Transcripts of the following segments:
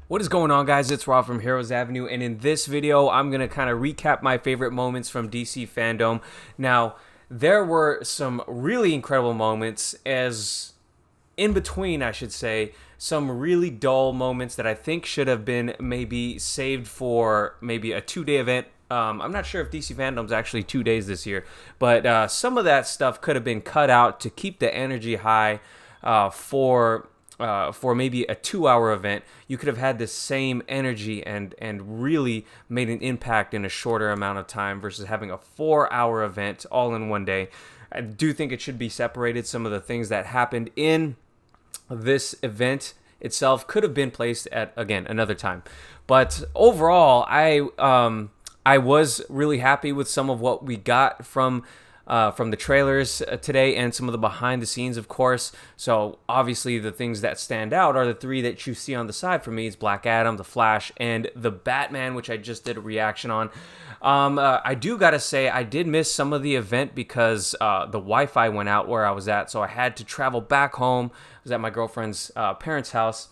What is going on, guys? It's Rob from Heroes Avenue, and in this video, I'm going to kind of recap my favorite moments from DC Fandome. Now, there were some really incredible moments, as in between, I should say, some really dull moments that I think should have been maybe saved for maybe a two-day event. I'm not sure if DC Fandome's actually 2 days this year, but some of that stuff could have been cut out to keep the energy high for maybe a 2 hour event. You could have had the same energy and really made an impact in a shorter amount of time versus having a 4 hour event all in one day. I do think it should be separated. Some of the things that happened in this event itself could have been placed at, again, another time. But overall, I was really happy with some of what we got from the trailers today and some of the behind the scenes, of course. So obviously the things that stand out are the three that you see on the side for me. It's Black Adam, The Flash, and the Batman, which I just did a reaction on. I do gotta say I did miss some of the event because the Wi-Fi went out where I was at, so I had to travel back home. I was at my girlfriend's parents' house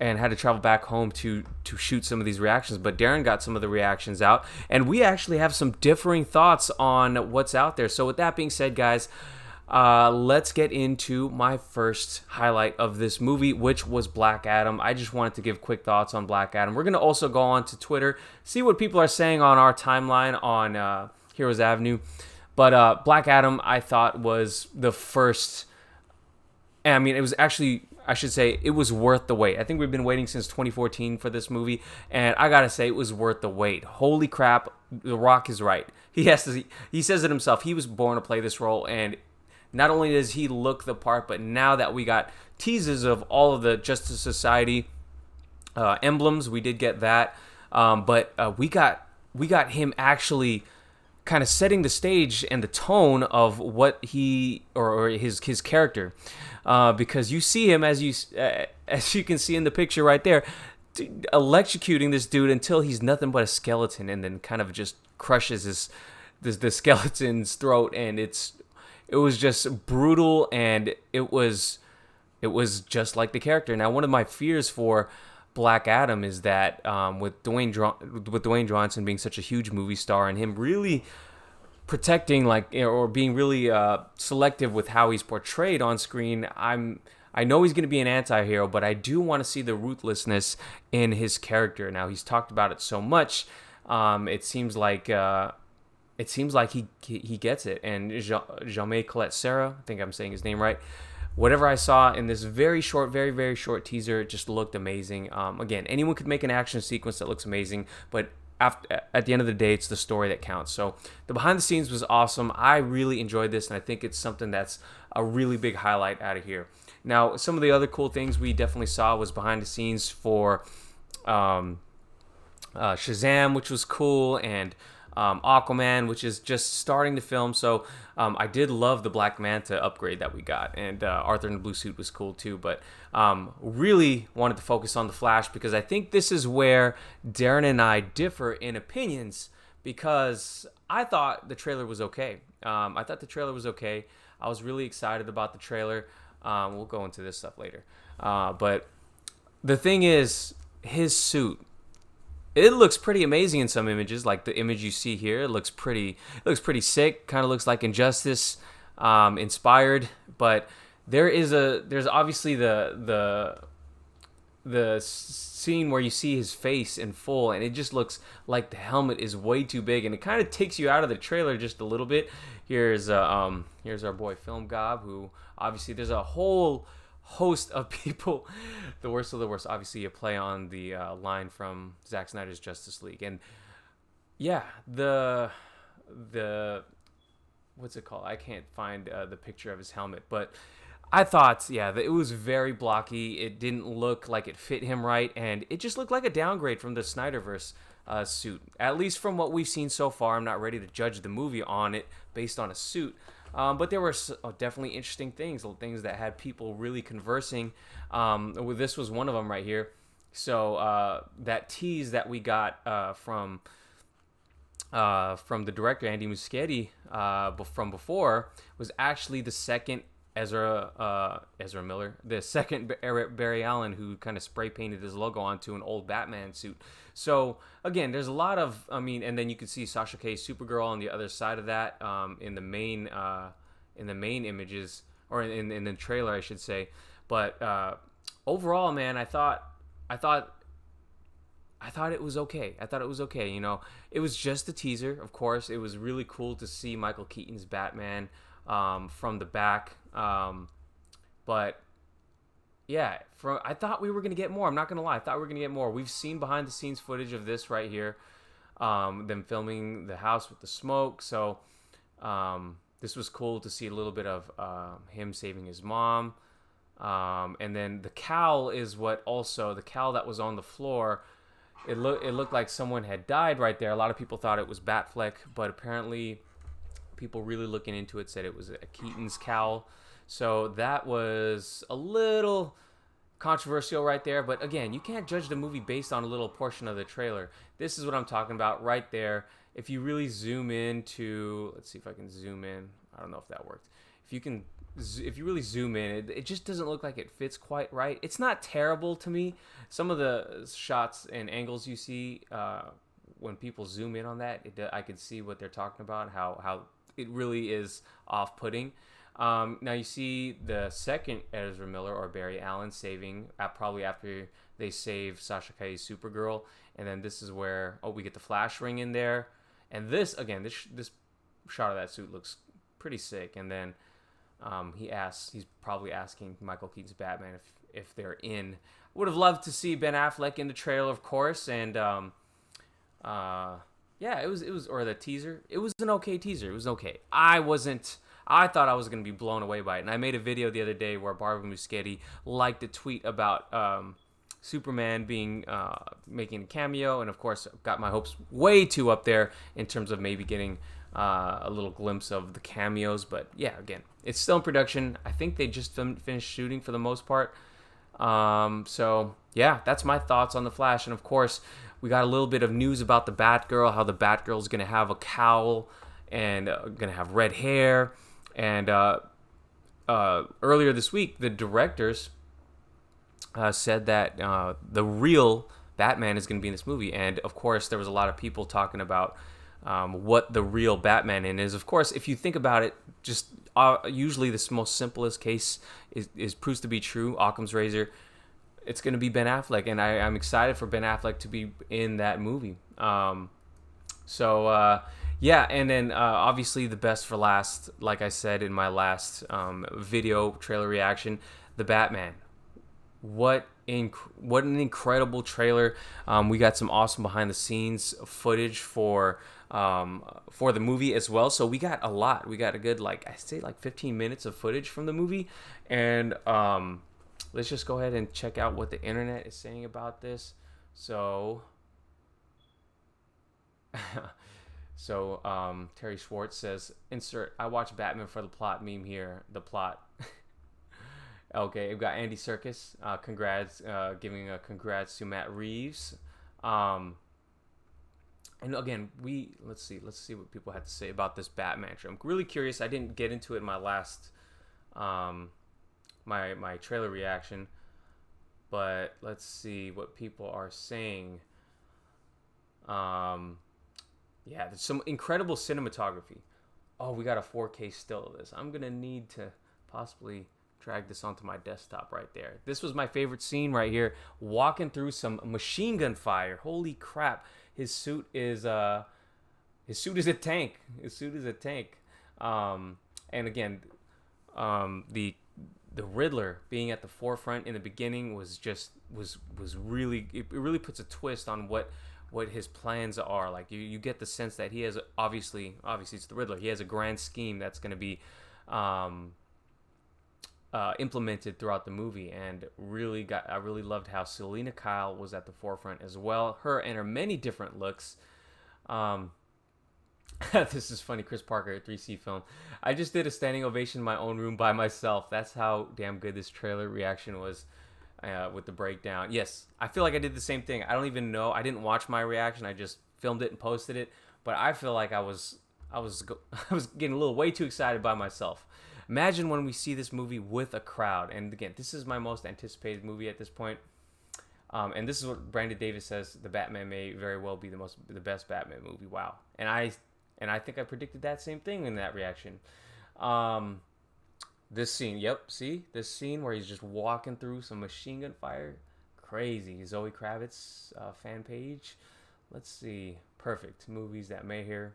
and had to travel back home to shoot some of these reactions. But Darren got some of the reactions out, and we actually have some differing thoughts on what's out there. So with that being said, guys, let's get into my first highlight of this movie, which was Black Adam. I just wanted to give quick thoughts on Black Adam. We're going to also go on to Twitter, see what people are saying on our timeline on Heroes Avenue. But Black Adam, I thought, was the first... I mean, it was actually... I should say it was worth the wait. I think we've been waiting since 2014 for this movie, and I gotta say it was worth the wait. Holy crap, The Rock is right. He says it himself. He was born to play this role, and not only does he look the part, but now that we got teases of all of the Justice Society emblems, we did get that. But we got him actually kind of setting the stage and the tone of what he or his character, because you see him as you can see in the picture right there, electrocuting this dude until he's nothing but a skeleton, and then kind of just crushes the skeleton's throat, and it was just brutal, and it was just like the character. Now, one of my fears for Black Adam is that with Dwayne Johnson being such a huge movie star and him really protecting or being really selective with how he's portrayed on screen, I know he's going to be an anti-hero, but I do want to see the ruthlessness in his character. Now, he's talked about it so much, it seems like he gets it. And Jaume Colette Serra, I think I'm saying his name right. Whatever I saw in this very very short teaser, it just looked amazing. Again, anyone could make an action sequence that looks amazing, but at the end of the day, it's the story that counts. So the behind the scenes was awesome. I really enjoyed this, and I think it's something that's a really big highlight out of here. Now, some of the other cool things we definitely saw was behind the scenes for Shazam, which was cool, and Aquaman, which is just starting to film. So I did love the Black Manta upgrade that we got, and Arthur in the blue suit was cool too. But really wanted to focus on the Flash, because I think this is where Darren and I differ in opinions, because I thought the trailer was okay. I was really excited about the trailer. We'll go into this stuff later. But the thing is, his suit, it looks pretty amazing in some images, like the image you see here. It looks pretty sick. Kind of looks like Injustice inspired. But there's obviously the scene where you see his face in full, and it just looks like the helmet is way too big, and it kind of takes you out of the trailer just a little bit. Here's our boy Film Gob, who obviously there's a whole host of people, the worst of the worst. Obviously, you play on the line from Zack Snyder's Justice League, and yeah, the what's it called? I can't find the picture of his helmet, but I thought, yeah, it was very blocky. It didn't look like it fit him right, and it just looked like a downgrade from the Snyderverse suit, at least from what we've seen so far. I'm not ready to judge the movie on it based on a suit. But there were definitely interesting things that had people really conversing. This was one of them right here. So that tease that we got from the director, Andy Muschietti, from before, was actually the second Ezra Miller, the second Barry Allen, who kind of spray painted his logo onto an old Batman suit. So again, there's a lot of, I mean, and then you could see Sasha Calle Supergirl on the other side of that, in the main images, or in the trailer, I should say. But overall, man, I thought it was okay. I thought it was okay. You know, it was just a teaser. Of course, it was really cool to see Michael Keaton's Batman from the back. But yeah, I thought we were gonna get more. I'm not gonna lie. I thought we were gonna get more. We've seen behind the scenes footage of this right here, them filming the house with the smoke. So this was cool to see a little bit of him saving his mom. And then the cowl is what also the cowl that was on the floor. It looked like someone had died right there. A lot of people thought it was Batfleck, but apparently people really looking into it said it was a Keaton's cowl. So that was a little controversial right there. But again, you can't judge the movie based on a little portion of the trailer. This is what I'm talking about right there. If you really zoom into, let's see if I can zoom in. I don't know if that worked. If you really zoom in, it just doesn't look like it fits quite right. It's not terrible to me. Some of the shots and angles you see when people zoom in on that, I could see what they're talking about, how it really is off-putting. Now you see the second Ezra Miller or Barry Allen saving, probably after they save Sasha Calle Supergirl, and then this is where we get the flash ring in there, and this shot of that suit looks pretty sick. And then he's probably asking Michael Keaton's Batman if they're in. Would have loved to see Ben Affleck in the trailer, of course, and yeah, it was or the teaser. It was an okay teaser. It was okay. I thought I was going to be blown away by it. And I made a video the other day where Barbara Muschetti liked a tweet about Superman making a cameo. And, of course, got my hopes way too up there in terms of maybe getting a little glimpse of the cameos. But, yeah, again, it's still in production. I think they just finished shooting for the most part. So, yeah, that's my thoughts on The Flash. And, of course, we got a little bit of news about the Batgirl, how the Batgirl is going to have a cowl and going to have red hair. And earlier this week, the directors said that the real Batman is going to be in this movie. And, of course, there was a lot of people talking about what the real Batman is. Of course, if you think about it, just usually the most simplest case is proves to be true. Occam's razor. It's going to be Ben Affleck. And I'm excited for Ben Affleck to be in that movie. Yeah, and then obviously the best for last, like I said in my last video trailer reaction, the Batman. What an incredible trailer! We got some awesome behind the scenes footage for the movie as well. So we got a lot. We got a good 15 minutes of footage from the movie, and let's just go ahead and check out what the internet is saying about this. So. So, Terry Schwartz says, insert, I watch Batman for the plot meme here. The plot. Okay, we've got Andy Serkis. Congrats, giving a congrats to Matt Reeves. And again, let's see what people had to say about this Batman show. I'm really curious. I didn't get into it in my last, my trailer reaction. But let's see what people are saying. Yeah, there's some incredible cinematography. Oh, we got a 4K still of this. I'm going to need to possibly drag this onto my desktop right there. This was my favorite scene right here. Walking through some machine gun fire. Holy crap. His suit is a tank. His suit is a tank. And again, the Riddler being at the forefront in the beginning was really, it really puts a twist on what his plans are. Like you get the sense that he has obviously it's the Riddler. He has a grand scheme that's going to be implemented throughout the movie, and I really loved how Selena Kyle was at the forefront as well. Her and her many different looks. This is funny. Chris Parker, 3C Film. I just did a standing ovation in my own room by myself. That's how damn good this trailer reaction was. With the breakdown. Yes, I feel like I did the same thing. I don't even know. I didn't watch my reaction. I just filmed it and posted it. But I feel like I was getting a little way too excited by myself. Imagine when we see this movie with a crowd. And again, this is my most anticipated movie at this point. And this is what Brandon Davis says: the Batman may very well be the best Batman movie. Wow. And I think I predicted that same thing in that reaction. This scene, this scene where he's just walking through some machine gun fire, crazy. Zoe Kravitz fan page. Let's see, perfect movies that may hear.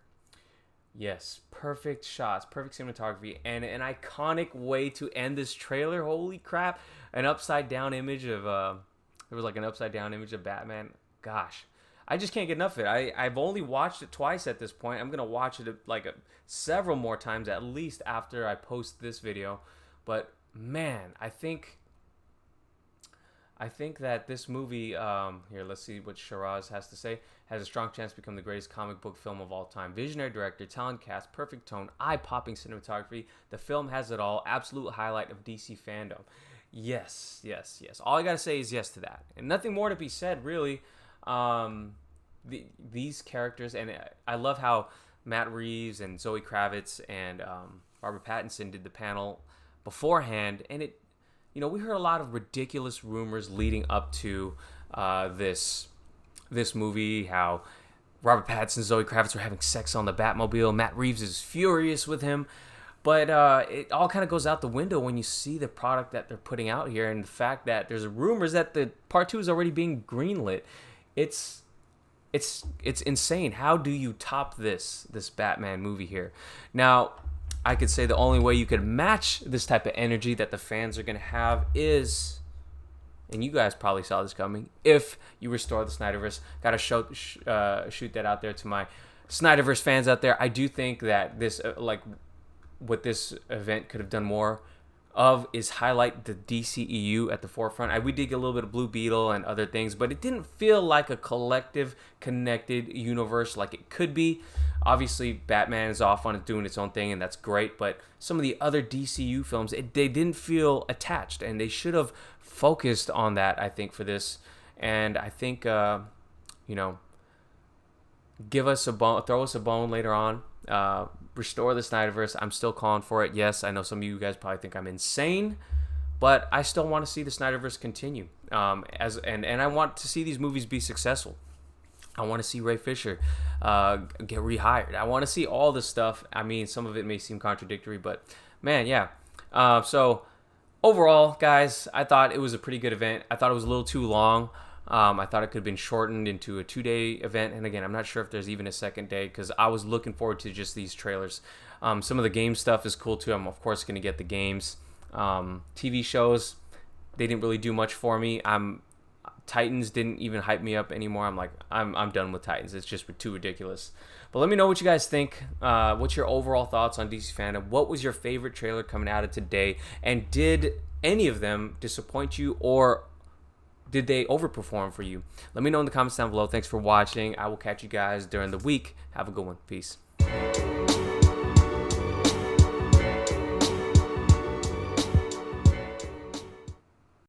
Yes, perfect shots, perfect cinematography, and an iconic way to end this trailer. Holy crap! An upside down image of there was like an upside down image of Batman. Gosh, I just can't get enough of it. I've only watched it twice at this point. I'm gonna watch it several more times at least after I post this video. But man, I think that this movie, here, let's see what Shiraz has to say, has a strong chance to become the greatest comic book film of all time. Visionary director, talented cast, perfect tone, eye-popping cinematography. The film has it all. Absolute highlight of DC fandom. Yes. All I gotta say is yes to that, and nothing more to be said, really. These characters, and I love how Matt Reeves and Zoe Kravitz and Robert Pattinson did the panel beforehand, and it, we heard a lot of ridiculous rumors leading up to this movie, how Robert Pattinson and Zoe Kravitz were having sex on the Batmobile. Matt Reeves is furious with him. But it all kind of goes out the window when you see the product that they're putting out here, and the fact that there's rumors that the part 2 is already being greenlit. It's insane. How do you top this Batman movie here? Now, I could say the only way you could match this type of energy that the fans are going to have is, and you guys probably saw this coming, if you restore the Snyderverse. Got to shoot that out there to my Snyderverse fans out there. I do think that this, what this event could have done more of is highlight the DCEU at the forefront. We did get a little bit of Blue Beetle and other things, but it didn't feel like a collective, connected universe like it could be. Obviously, Batman is off on it doing its own thing, and that's great, but some of the other DCU films, they didn't feel attached, and they should have focused on that, I think, for this. And I think, give us a bone, throw us a bone later on. Restore the Snyderverse. I'm still calling for it. Yes, I know some of you guys probably think I'm insane, but I still want to see the Snyderverse continue. And I want to see these movies be successful. I want to see Ray Fisher get rehired. I want to see all this stuff. I mean, some of it may seem contradictory, but man, yeah. So overall, guys, I thought it was a pretty good event. I thought it was a little too long. I thought it could have been shortened into a 2-day event. And again, I'm not sure if there's even a second day because I was looking forward to just these trailers. Some of the game stuff is cool too. I'm, of course, going to get the games. TV shows, they didn't really do much for me. Titans didn't even hype me up anymore. I'm done with Titans. It's just too ridiculous. But let me know what you guys think. What's your overall thoughts on DC fandom? What was your favorite trailer coming out of today? And did any of them disappoint you, or did they overperform for you? Let me know in the comments down below. Thanks for watching. I will catch you guys during the week. Have a good one. Peace.